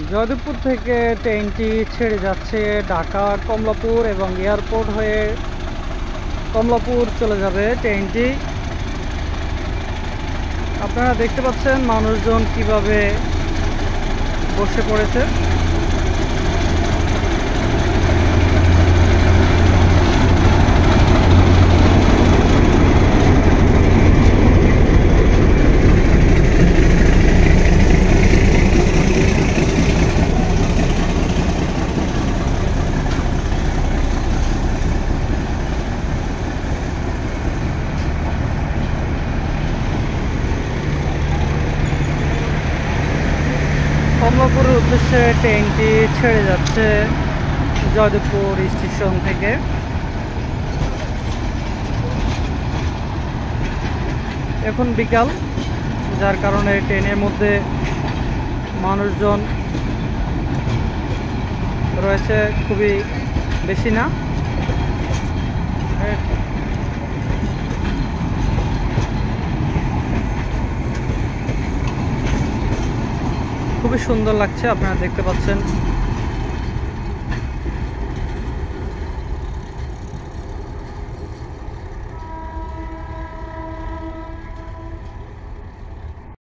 জয়দেবপুর থেকে ট্রেনটি ছেড়ে যাচ্ছে ঢাকা কমলাপুর এবং এয়ারপোর্ট হয়ে কমলাপুর চলে যাবে ট্রেনটি। আপনারা দেখতে পাচ্ছেন মানুষজন কিভাবে বসে পড়েছে। কমলাপুরের উদ্দেশ্যে ট্রেনটি ছেড়ে যাচ্ছে জয়দেবপুর স্টেশন থেকে। এখন বিকাল, যার কারণে ট্রেনের মধ্যে মানুষজন রয়েছে খুবই বেশি না। খুবই সুন্দর লাগছে, আপনারা দেখতে পাচ্ছেন।